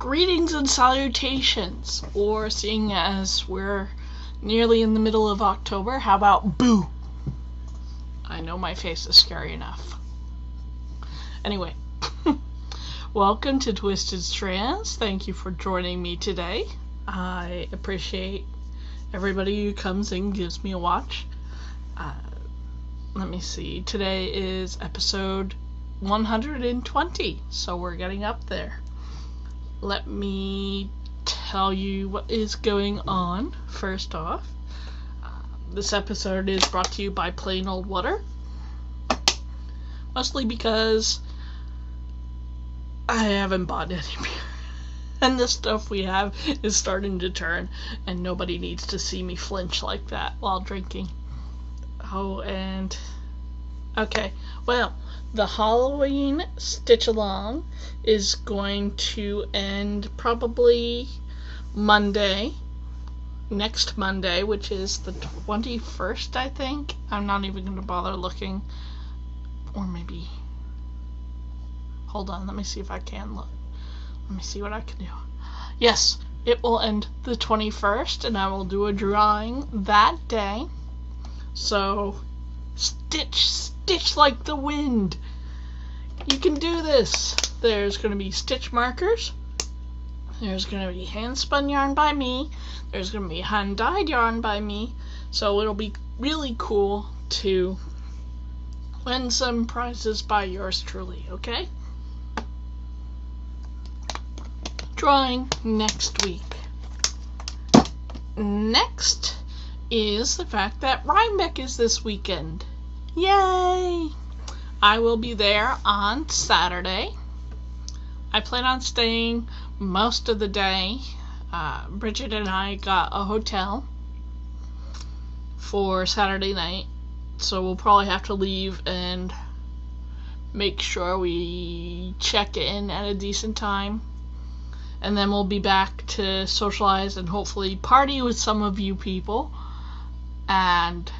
Greetings and salutations, or seeing as we're nearly in the middle of October, how about boo? I know my face is scary enough. Anyway, welcome to Twisted Strands. Thank you for joining me today. I appreciate everybody who comes and gives me a watch. Let me see, today is episode 120, so we're getting up there. Let me tell you what is going on. First off, this episode is brought to you by Plain Old Water, mostly because I haven't bought any beer, and the stuff we have is starting to turn, and nobody needs to see me flinch like that while drinking. Oh, and okay, well, the Halloween stitch-along is going to end probably next Monday, which is the 21st, I think. I'm not even going to bother looking. Or maybe, hold on, let me see if I can look. Let me see what I can do. Yes, it will end the 21st, and I will do a drawing that day. So, stitch like the wind. You can do this. There's going to be stitch markers. There's going to be hand spun yarn by me. There's going to be hand dyed yarn by me. So it'll be really cool to win some prizes by yours truly, okay? Drawing next week. Next is the fact that Rhinebeck is this weekend. Yay! I will be there on Saturday. I plan on staying most of the day. Bridget and I got a hotel for Saturday night, so we'll probably have to leave and make sure we check in at a decent time. And then we'll be back to socialize and hopefully party with some of you people. And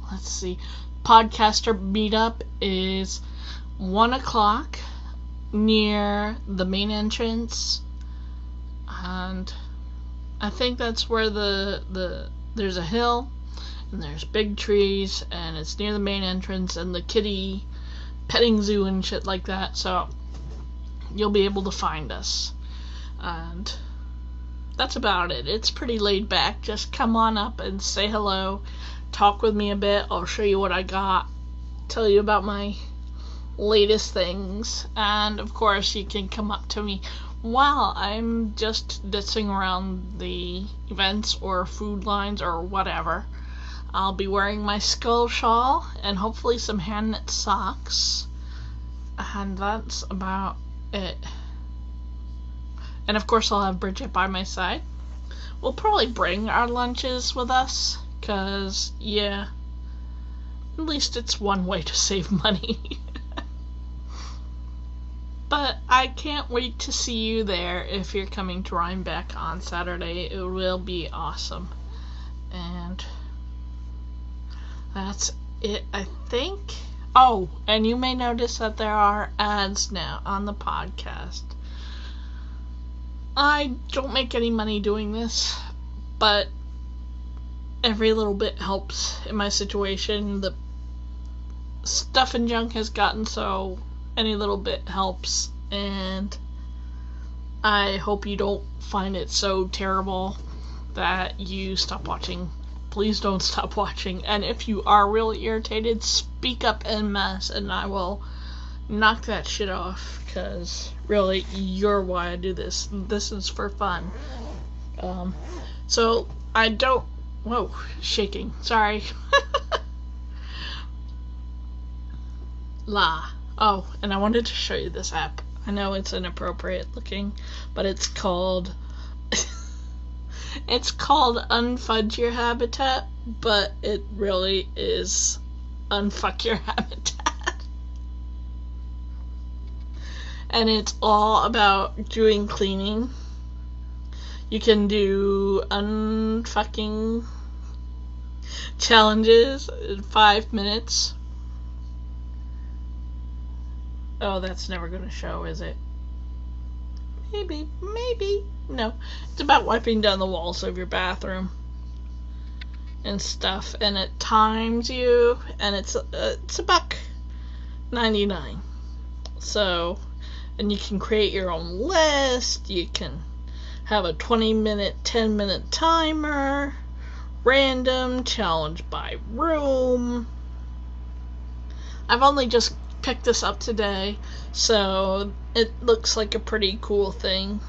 let's see, podcaster meetup is 1 o'clock near the main entrance, and I think that's where there's a hill and there's big trees, and it's near the main entrance and the kitty petting zoo and shit like that, so you'll be able to find us. And that's about it. It's pretty laid back. Just come on up and say hello, talk with me a bit. I'll show you what I got, tell you about my latest things, and of course you can come up to me while I'm just ditzing around the events or food lines or whatever. I'll be wearing my skull shawl and hopefully some hand knit socks, and that's about it. And of course I'll have Bridget by my side. We'll probably bring our lunches with us, cause yeah, at least it's one way to save money. But I can't wait to see you there if you're coming to Rhinebeck on Saturday. It will be awesome. And that's it, I think. Oh, and you may notice that there are ads now on the podcast. I don't make any money doing this, but every little bit helps in my situation. The stuff and junk has gotten so any little bit helps, and I hope you don't find it so terrible that you stop watching. Please don't stop watching, and if you are really irritated, speak up en masse and I will knock that shit off, because really, you're why I do this. This is for fun. So I don't, whoa, shaking, sorry. Oh, and I wanted to show you this app. I know it's inappropriate looking, but it's called Unfudge Your Habitat, but it really is Unfuck Your Habitat. And it's all about doing cleaning. You can do unfucking challenges in 5 minutes. Oh, that's never going to show, is it? maybe. No, it's about wiping down the walls of your bathroom and stuff, and it times you, and it's $1.99. So, and you can create your own list. You can have a 20-minute, 10-minute timer, random, challenge by room. I've only just picked this up today, so it looks like a pretty cool thing.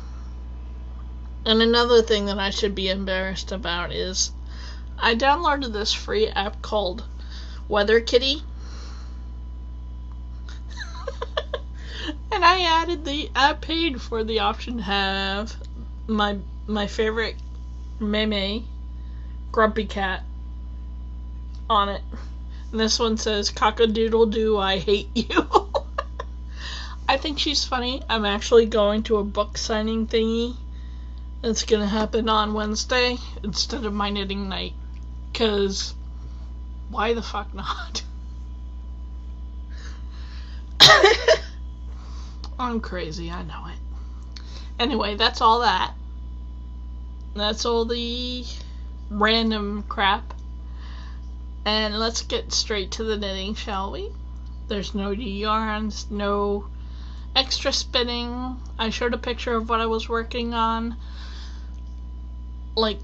And another thing that I should be embarrassed about is I downloaded this free app called Weather Kitty. And I paid for the option to have my favorite meme, Grumpy Cat, on it. And this one says, "Cock-a-doodle-doo, I hate you." I think she's funny. I'm actually going to a book signing thingy that's gonna happen on Wednesday instead of my knitting night. 'Cause why the fuck not? I'm crazy, I know it. Anyway, that's all that. That's all the random crap. And let's get straight to the knitting, shall we? There's no yarns, no extra spinning. I showed a picture of what I was working on, like,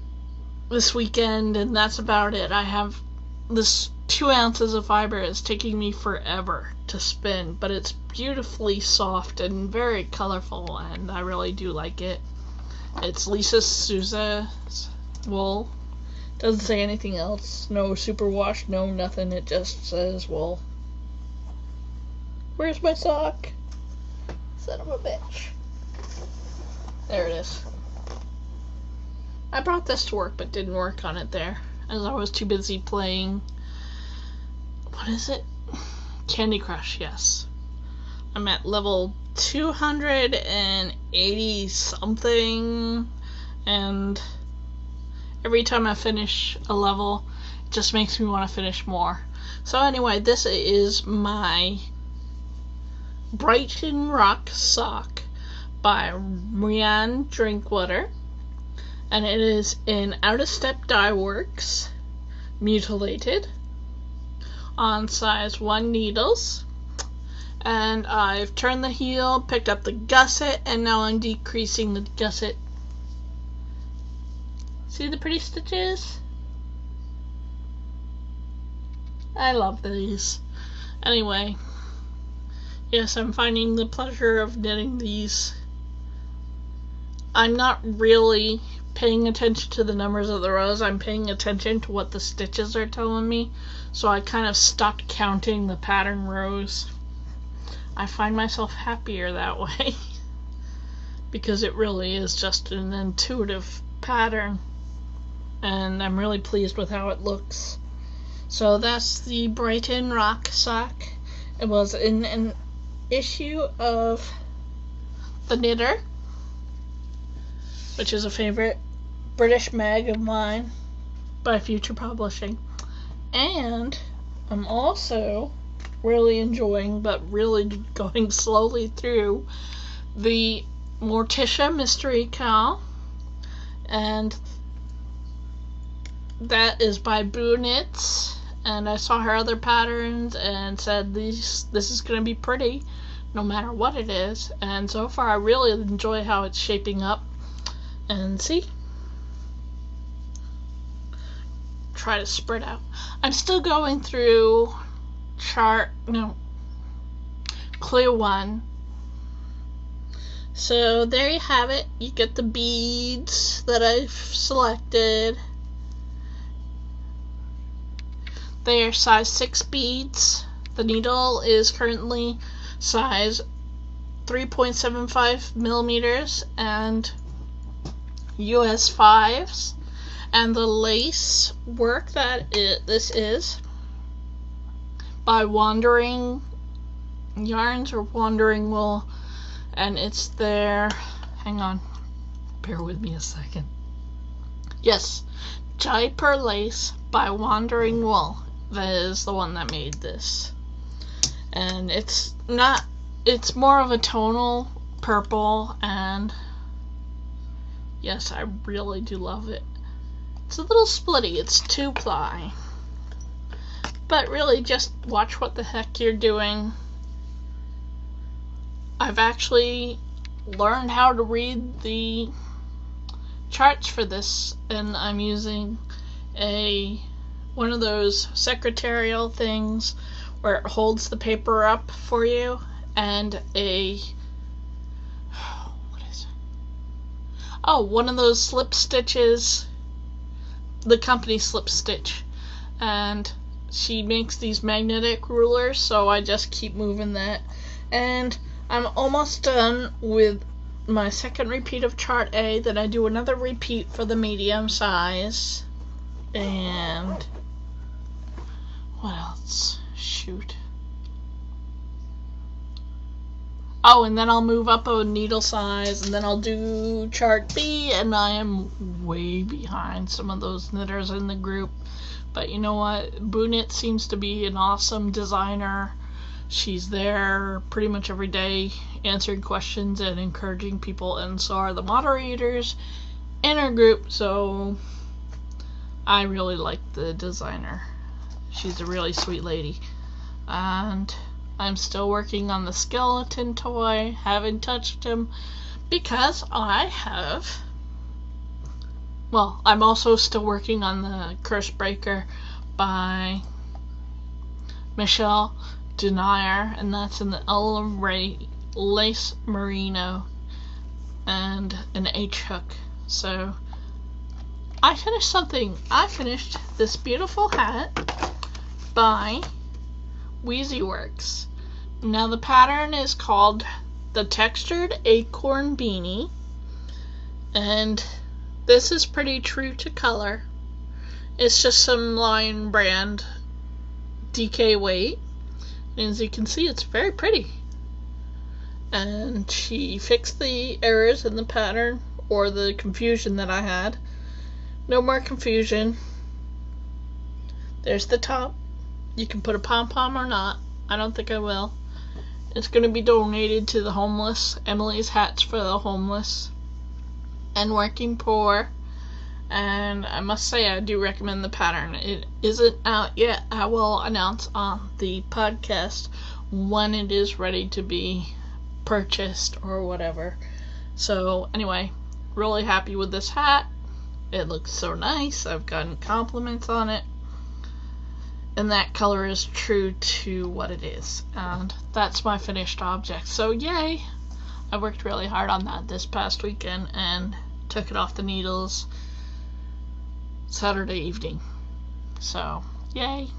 this weekend, and that's about it. I have this 2 ounces of fiber. It's taking me forever to spin, but it's beautifully soft and very colorful, and I really do like it. It's Lisa Souza's wool. Doesn't say anything else. No superwash, no nothing. It just says wool. Where's my sock? Son of a bitch. There it is. I brought this to work but didn't work on it there, as I was too busy playing, what is it? Candy Crush, yes. I'm at level 280 something, and every time I finish a level, it just makes me want to finish more. So anyway, this is my Brighton Rock sock by Rianne Drinkwater, and it is in Out of Step Dye Works, mutilated, on size 1 needles. And I've turned the heel, picked up the gusset, and now I'm decreasing the gusset. See the pretty stitches? I love these. Anyway, yes, I'm finding the pleasure of knitting these. I'm not really paying attention to the numbers of the rows. I'm paying attention to what the stitches are telling me. So I kind of stopped counting the pattern rows. I find myself happier that way because it really is just an intuitive pattern, and I'm really pleased with how it looks. So that's the Brighton Rock sock. It was in an issue of The Knitter, which is a favorite British mag of mine by Future Publishing. And I'm also really enjoying, but really going slowly through, the Morticia Mystery Cow, and that is by Boo Knits. And I saw her other patterns and said this is going to be pretty no matter what it is, and so far I really enjoy how it's shaping up. And see, try to spread out. I'm still going through Clear 1. So there you have it. You get the beads that I've selected. They are size 6 beads. The needle is currently size 3.75 millimeters and US 5s. And the lace work this is by Wandering Yarns or Wandering Wool, and it's their, hang on, bear with me a second. Yes, Jaipur Lace by Wandering Wool. That is the one that made this. And it's more of a tonal purple, and Yes, I really do love it. It's a little splitty. It's 2-ply. But really, just watch what the heck you're doing. I've actually learned how to read the charts for this, and I'm using one of those secretarial things where it holds the paper up for you, and one of those slip stitches, the company slip stitch, and she makes these magnetic rulers, so I just keep moving that. And I'm almost done with my second repeat of chart A, then I do another repeat for the medium size. And what else? Shoot. Oh, and then I'll move up a needle size, and then I'll do chart B, and I am way behind some of those knitters in the group. But you know what? Boonit seems to be an awesome designer. She's there pretty much every day answering questions and encouraging people, and so are the moderators in her group, so I really like the designer. She's a really sweet lady. And I'm still working on the skeleton toy. Haven't touched him because I'm also still working on the Curse Breaker by Michelle Denier, and that's in the lace merino and an H hook. So I finished this beautiful hat by WheezyWorks. Now the pattern is called the Textured Acorn Beanie, and this is pretty true to color. It's just some Lion Brand DK weight, and as you can see, it's very pretty. And she fixed the errors in the pattern, or the confusion that I had. No more confusion. There's the top. You can put a pom-pom or not. I don't think I will. It's going to be donated to the homeless. Emily's Hats for the Homeless and Working Poor. And I must say, I do recommend the pattern. It isn't out yet. I will announce on the podcast when it is ready to be purchased or whatever. So anyway, really happy with this hat. It looks so nice. I've gotten compliments on it. And that color is true to what it is. And that's my finished object. So yay! I worked really hard on that this past weekend and took it off the needles Saturday evening. So yay!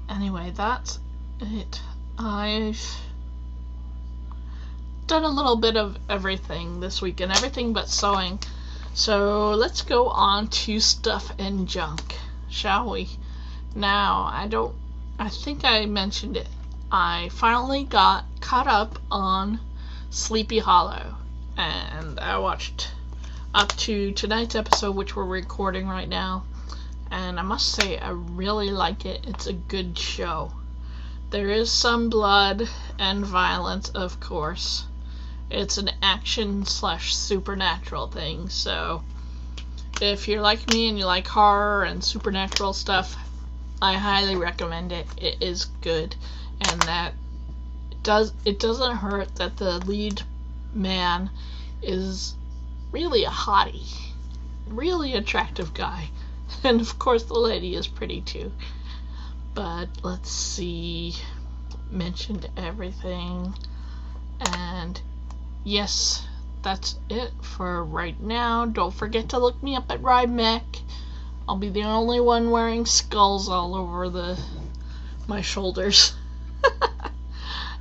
Anyway, that's it. I've done a little bit of everything this weekend. Everything but sewing. So let's go on to stuff and junk, shall we? Now, I think I mentioned it. I finally got caught up on Sleepy Hollow, and I watched up to tonight's episode, which we're recording right now, and I must say I really like it. It's a good show. There is some blood and violence, of course. It's an action/supernatural thing, so if you're like me and you like horror and supernatural stuff, I highly recommend it. It is good, and that it doesn't hurt that the lead man is really a hottie, really attractive guy, and of course the lady is pretty too. But let's see, mentioned everything, and yes, that's it for right now. Don't forget to look me up at Rymech. I'll be the only one wearing skulls all over my shoulders.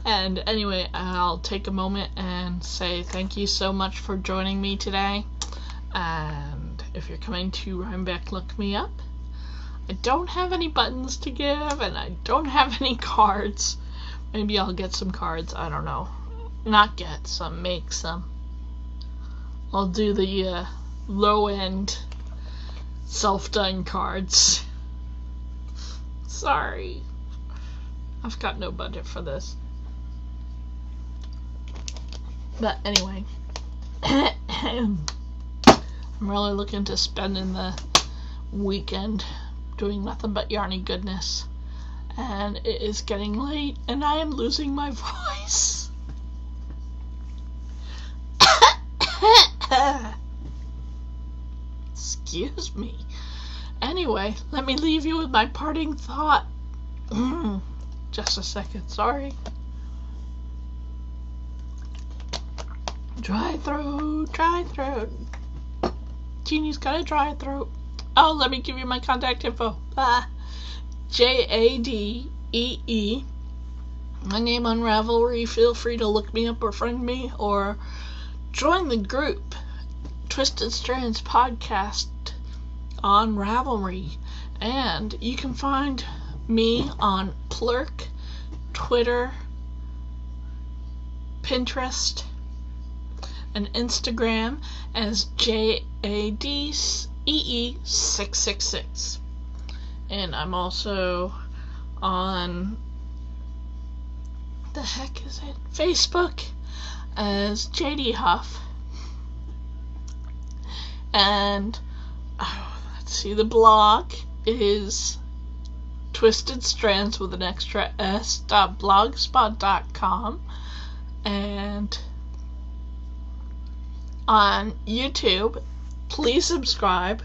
And anyway, I'll take a moment and say thank you so much for joining me today. And if you're coming to Rhinebeck, look me up. I don't have any buttons to give, and I don't have any cards. Maybe I'll get some cards, I don't know. Not get some, make some. I'll do the low-end self-done cards. Sorry. I've got no budget for this. But anyway, I'm really looking to spending the weekend doing nothing but yarny goodness. And it is getting late, and I am losing my voice. Excuse me. Anyway, let me leave you with my parting thought. Just a second, sorry. Dry throat, dry throat. Jeannie's got a dry throat. Oh, let me give you my contact info. Jadee. My name on Ravelry. Feel free to look me up or friend me or join the group Twisted Strands podcast on Ravelry. And you can find me on Plurk, Twitter, Pinterest, and Instagram as JADEE666. And I'm also on Facebook as JD Huff. And let's see, the blog is Twisted Strands with an extra s.blogspot.com. And on YouTube, please subscribe.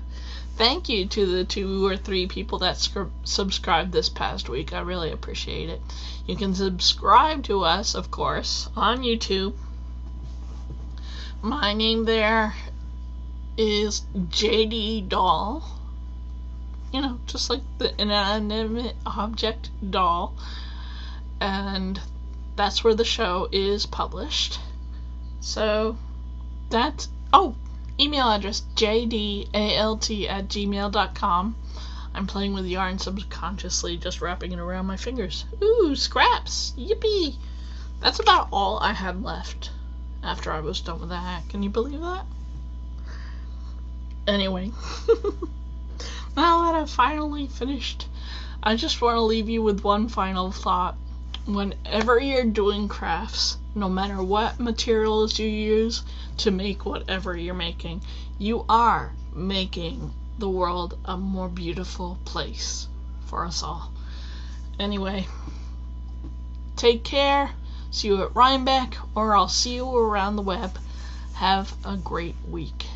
Thank you to the 2 or 3 people that subscribed this past week. I really appreciate it. You can subscribe to us, of course, on YouTube. My name there is JD Doll. You know, just like the inanimate object doll. And that's where the show is published. So, that's... Oh! Email address jdalt@gmail.com. I'm playing with yarn subconsciously, just wrapping it around my fingers. Ooh, scraps! Yippee! That's about all I had left after I was done with that. Can you believe that? Anyway, now that I've finally finished, I just want to leave you with one final thought. Whenever you're doing crafts, no matter what materials you use to make whatever you're making, you are making the world a more beautiful place for us all. Anyway, take care. See you at Rhinebeck, or I'll see you around the web. Have a great week.